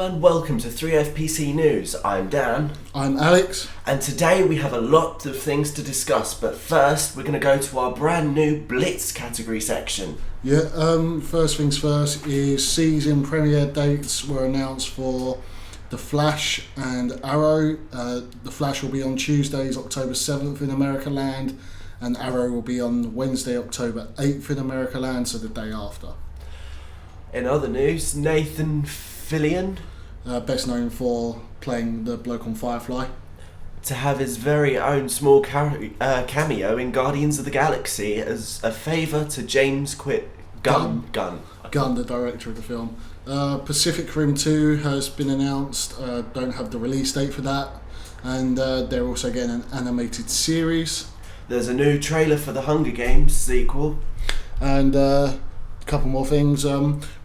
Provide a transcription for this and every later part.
and welcome to 3FPC News. I'm Dan. I'm Alex. And today we have a lot of things to discuss, but first we're going to go to our brand new Blitz category section. First things first is season premiere dates were announced for The Flash and Arrow. The Flash will be on Tuesdays, October 7th in America Land, and Arrow will be on Wednesday, October 8th in America Land, so the day after. In other news, Nathan Fillion, best known for playing the bloke on Firefly, to have his very own small cameo in Guardians of the Galaxy as a favour to James Gunn, the director of the film. Pacific Rim 2 has been announced. Don't have the release date for that, and they're also getting an animated series. There's a new trailer for the Hunger Games sequel. And couple more things.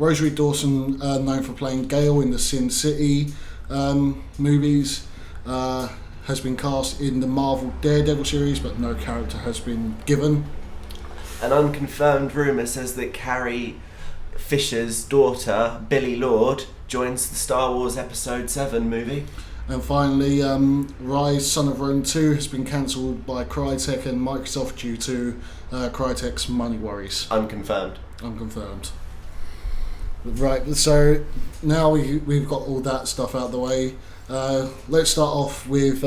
Rosario Dawson, known for playing Gale in the Sin City movies, has been cast in the Marvel Daredevil series, but no character has been given. An unconfirmed rumour says that Carrie Fisher's daughter, Billie Lourd, joins the Star Wars Episode 7 movie. And finally, Ryse, Son of Rome 2 has been cancelled by Crytek and Microsoft due to Crytek's money worries. Unconfirmed. Right, so now we've got all that stuff out of the way. Let's start off with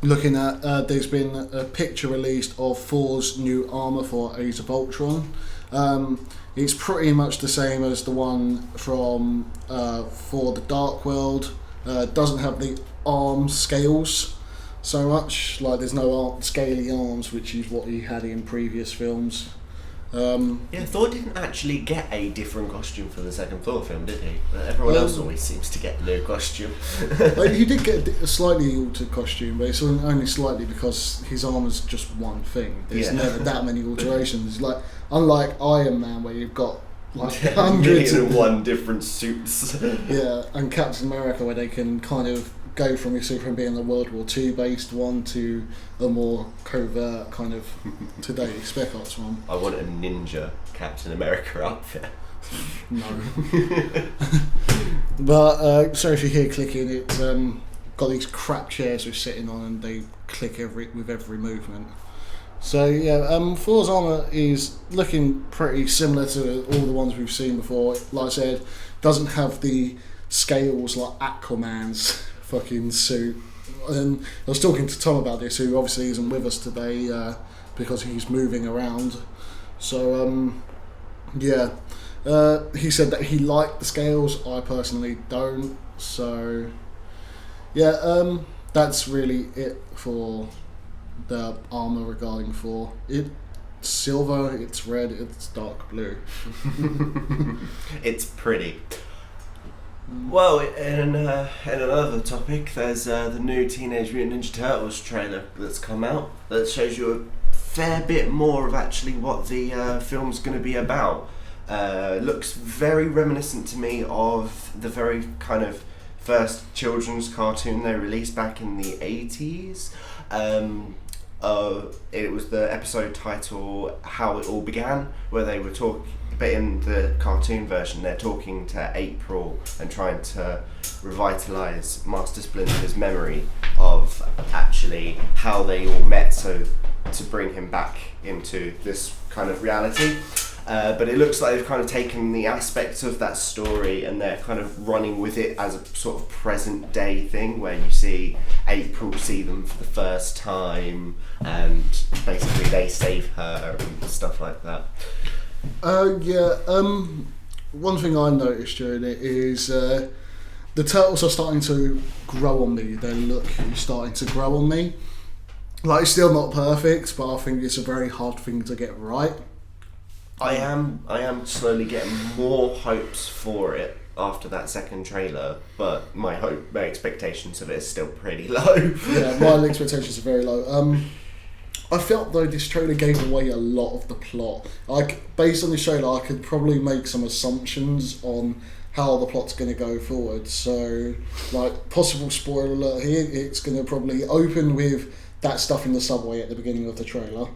looking at, there's been a picture released of Thors' new armour for Age of Ultron. It's pretty much the same as the one from for the Dark World. Doesn't have the arm scales so much, like there's no scaly arms, which is what he had in previous films. Thor didn't actually get a different costume for the second Thor film, did he? Everyone else always seems to get a new costume. He did get a slightly altered costume, but it's only slightly because his armor's just one thing. There's never that many alterations. Like unlike Iron Man, where you've got like hundreds of one different suits. And Captain America, where they can kind of go from your Superman being a World War II based one to a more covert kind of today Spec Ops one. I want a ninja Captain America outfit. No. But sorry if you hear clicking, it's got these crap chairs we're sitting on and they click with every movement. So Thor's armour is looking pretty similar to all the ones we've seen before. Like I said, doesn't have the scales like Aquaman's fucking suit. And I was talking to Tom about this, who obviously isn't with us today because he's moving around. So he said that he liked the scales. I personally don't. So that's really it for the armour regarding Thor. It's silver, it's red, it's dark blue. It's pretty. Well, in another topic, there's the new Teenage Mutant Ninja Turtles trailer that's come out that shows you a fair bit more of actually what the film's going to be about. Looks very reminiscent to me of the very kind of first children's cartoon they released back in the 80s. It was the episode title How It All Began, where they were talking, but in the cartoon version they're talking to April and trying to revitalise Master Splinter's memory of actually how they all met, so to bring him back into this kind of reality. But it looks like they've kind of taken the aspects of that story and they're kind of running with it as a sort of present day thing, where you see April see them for the first time and basically they save her and stuff like that. One thing I noticed during it is the turtles are starting to grow on me. Their look is starting to grow on me. Like, it's still not perfect, but I think it's a very hard thing to get right. I am slowly getting more hopes for it after that second trailer, but my expectations of it is still pretty low. Yeah, my expectations are very low. I felt though this trailer gave away a lot of the plot. Like, based on the trailer, I could probably make some assumptions on how the plot's going to go forward. So, like, possible spoiler alert here, it's going to probably open with that stuff in the subway at the beginning of the trailer.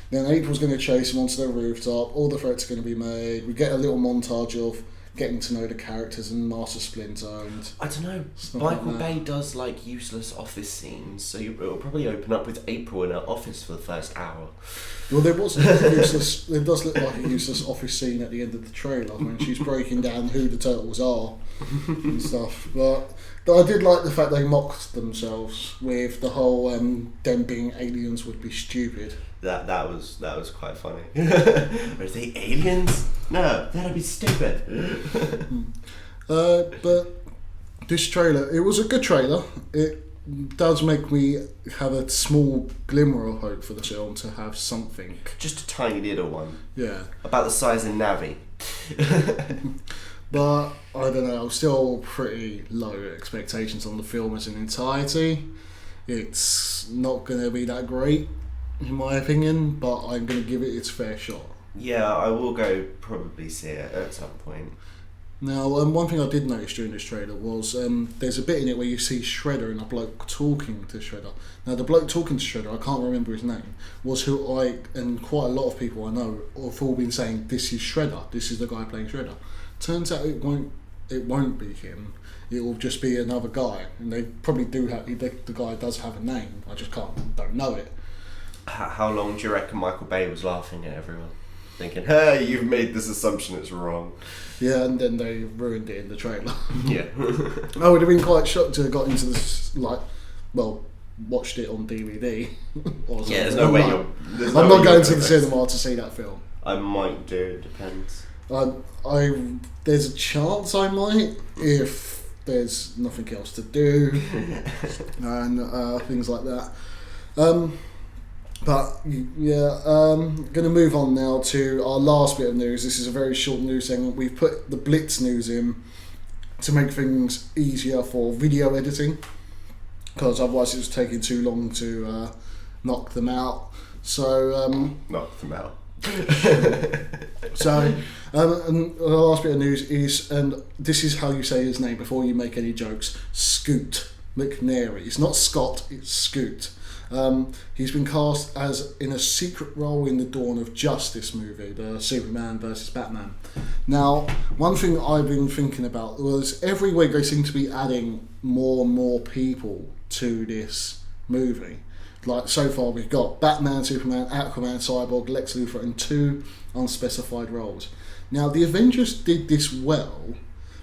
Then April's going to chase him onto the rooftop, all the threats are going to be made, we get a little montage of getting to know the characters and Master Splinter and I don't know. stuff Michael like that. Bay does like useless office scenes, so it'll probably open up with April in her office for the first hour. Well, there was a useless. It does look like a useless office scene at the end of the trailer when she's breaking down who the turtles are and stuff. But I did like the fact they mocked themselves with the whole them being aliens would be stupid. That was quite funny. Are they aliens? No, that'd be stupid. But this trailer, it was a good trailer. It does make me have a small glimmer of hope for the film to have something. Just a tiny little one. Yeah. About the size of Navi. But I don't know, still pretty low expectations on the film as an entirety. It's not going to be that great, in my opinion, but I'm going to give it its fair shot. Yeah, I will go probably see it at some point. Now, one thing I did notice during this trailer was there's a bit in it where you see Shredder and a bloke talking to Shredder. Now, the bloke talking to Shredder, I can't remember his name, was who I, and quite a lot of people I know, have all been saying, this is Shredder, this is the guy playing Shredder. Turns out it won't be him. It will just be another guy, and they probably do have, the guy does have a name, I just don't know it. How long do you reckon Michael Bay was laughing at everyone? Thinking, hey, you've made this assumption, it's wrong. Yeah, and then they ruined it in the trailer. Yeah. I would have been quite shocked to have got into this, watched it on DVD. Or Yeah, there's no way I'm you're... I'm not going to the cinema to see that film. I might do, it depends. There's a chance I might, if there's nothing else to do, and things like that. But yeah, going to move on now to our last bit of news. This is a very short news segment. We've put the Blitz news in to make things easier for video editing, because otherwise it was taking too long to knock them out. So knock them out. So, and the last bit of news is, and this is how you say his name before you make any jokes, Scoot McNairy. It's not Scott, it's Scoot. He's been cast as in a secret role in the Dawn of Justice movie, the Superman versus Batman. Now, one thing I've been thinking about was every week they seem to be adding more and more people to this movie. Like, so far we've got Batman, Superman, Aquaman, Cyborg, Lex Luthor, and 2 unspecified roles. Now, the Avengers did this well,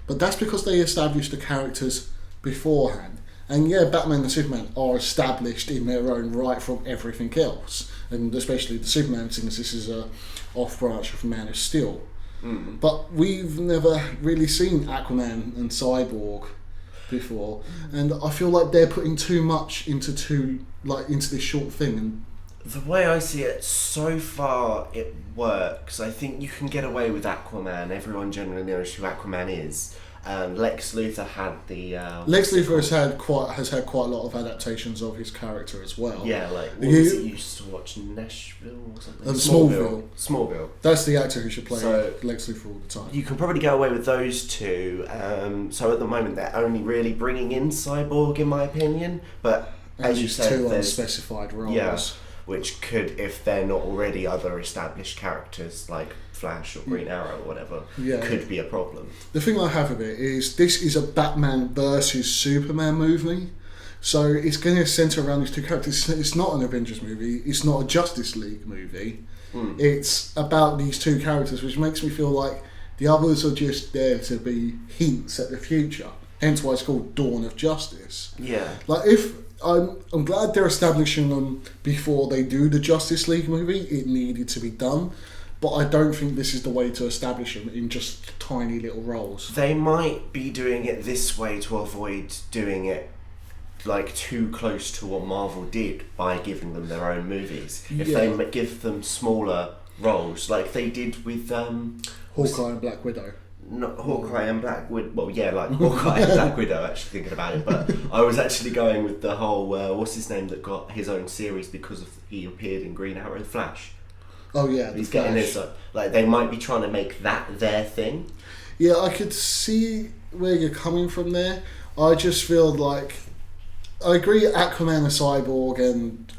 but that's because they established the characters beforehand. And yeah, Batman and Superman are established in their own right from everything else, and especially the Superman, since this is a off-branch of Man of Steel. Mm. But we've never really seen Aquaman and Cyborg before, and I feel like they're putting too much into this short thing. And the way I see it, so far it works. I think you can get away with Aquaman. Everyone generally knows who Aquaman is. Lex Luthor had the... Lex Luthor has had quite a lot of adaptations of his character as well. Yeah, like, what was it you used to watch? Nashville or something? Smallville. That's the actor who should play Lex Luthor all the time. You can probably get away with those two. So at the moment they're only really bringing in Cyborg, in my opinion. But as you said, 2 unspecified roles. Yeah, which could, if they're not already other established characters like Flash or Green Arrow or whatever, could be a problem. The thing I have of it is this is a Batman versus Superman movie, so it's going to centre around these two characters. It's not an Avengers movie, it's not a Justice League movie. It's about these two characters, which makes me feel like the others are just there to be hints at the future, hence why it's called Dawn of Justice. Yeah. Like, I'm glad they're establishing them before they do the Justice League movie. It needed to be done. But I don't think this is the way to establish them in just tiny little roles. They might be doing it this way to avoid doing it like too close to what Marvel did by giving them their own movies. If they give them smaller roles, like they did with Hawkeye and Black Widow. Not Hawkeye and Black Widow. Well, yeah, like Hawkeye and Black Widow. Actually, thinking about it, but I was actually going with the whole what's his name that got his own series because he appeared in Green Arrow, Flash. Oh yeah, he's getting his like they might be trying to make that their thing. Yeah, I could see where you're coming from there. I just feel like I agree. Aquaman and Cyborg and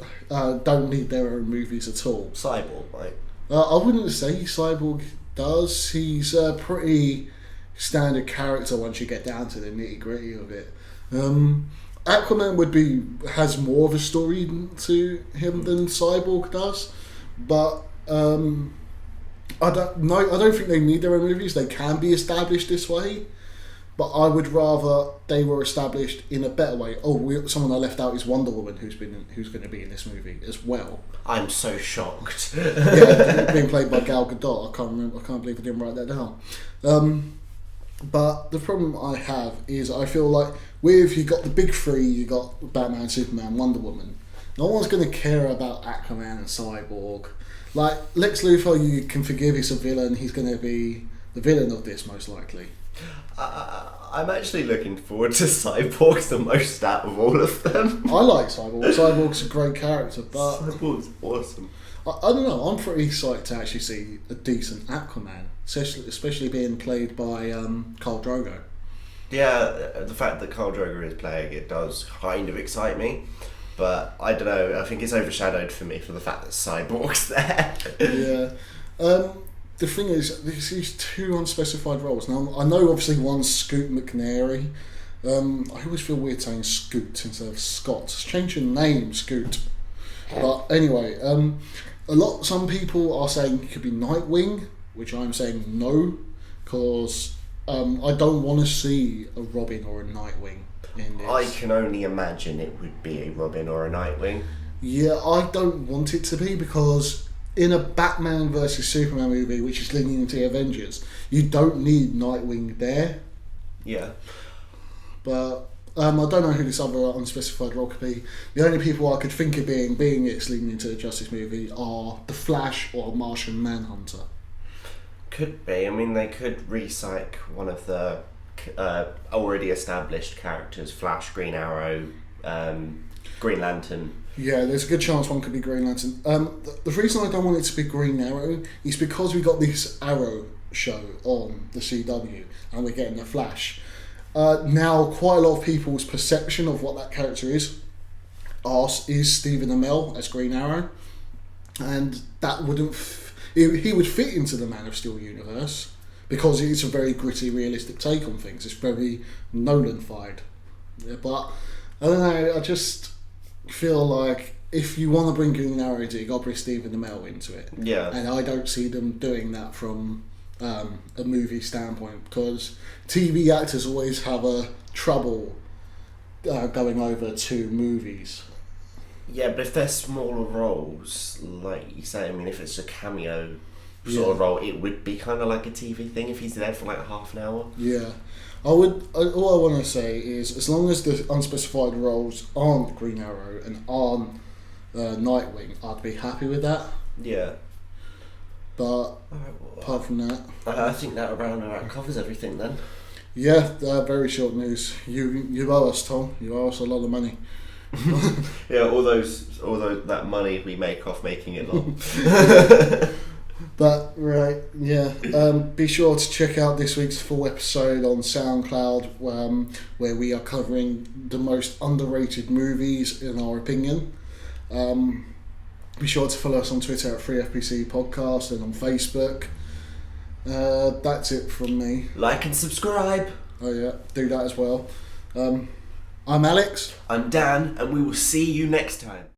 don't need their own movies at all. Cyborg, right? I wouldn't say Cyborg does. He's pretty standard character once you get down to the nitty gritty of it. Aquaman has more of a story to him than Cyborg does, but I don't think they need their own movies. They can be established this way, but I would rather they were established in a better way. Someone I left out is Wonder Woman, who's going to be in this movie as well. I'm so shocked. Yeah, being played by Gal Gadot. I can't believe I didn't write that down. But the problem I have is I feel like you got the big three, you got Batman, Superman, Wonder Woman. No one's going to care about Aquaman and Cyborg. Like Lex Luthor, you can forgive, he's a villain. He's going to be the villain of this most likely. I'm actually looking forward to Cyborg the most out of all of them. I like Cyborg. Cyborg's a great character, but Cyborg's awesome. I don't know. I'm pretty excited to actually see a decent Aquaman, especially being played by Khal Drogo. Yeah, the fact that Khal Drogo is playing it does kind of excite me, but I don't know. I think it's overshadowed for me for the fact that Cyborg's there. Yeah. The thing is, these two unspecified roles. Now, I know obviously one's Scoot McNairy. I always feel weird saying Scoot instead of Scott. Change your name, Scoot. But anyway, some people are saying it could be Nightwing, which I'm saying no, because I don't want to see a Robin or a Nightwing in this. I can only imagine it would be a Robin or a Nightwing. Yeah, I don't want it to be, because in a Batman versus Superman movie, which is leading into the Avengers, you don't need Nightwing there. Yeah. But I don't know who this other unspecified role could be. The only people I could think of being it's leading into the Justice movie are The Flash or Martian Manhunter. Could be. I mean, they could recite one of the already established characters: Flash, Green Arrow, Green Lantern. Yeah, there's a good chance one could be Green Lantern. The reason I don't want it to be Green Arrow is because we got this Arrow show on the CW and we're getting the Flash. Now, quite a lot of people's perception of what that character is Stephen Amell as Green Arrow, and that wouldn't. He would fit into the Man of Steel universe because it's a very gritty, realistic take on things. It's very Nolan-fied. Yeah, but I don't know. I just feel like if you want to bring Green Arrow into it, you got to bring Stephen Amell into it. Yeah. And I don't see them doing that from a movie standpoint, because TV actors always have a trouble going over to movies. Yeah, but if they're smaller roles, like you say, I mean, if it's a cameo sort of role, it would be kind of like a TV thing if he's there for like half an hour. Yeah. All I want to say is, as long as the unspecified roles aren't Green Arrow and aren't Nightwing, I'd be happy with that. Yeah. But apart from that, I think that around about covers everything then. Yeah, very short news. You owe us, Tom. You owe us a lot of money. Yeah, all that money we make off making it long. But right, yeah. Be sure to check out this week's full episode on SoundCloud, where we are covering the most underrated movies in our opinion. Be sure to follow us on Twitter at FreeFPC Podcast and on Facebook. That's it from me. Like and subscribe. Oh yeah, do that as well. I'm Alex. I'm Dan, and we will see you next time.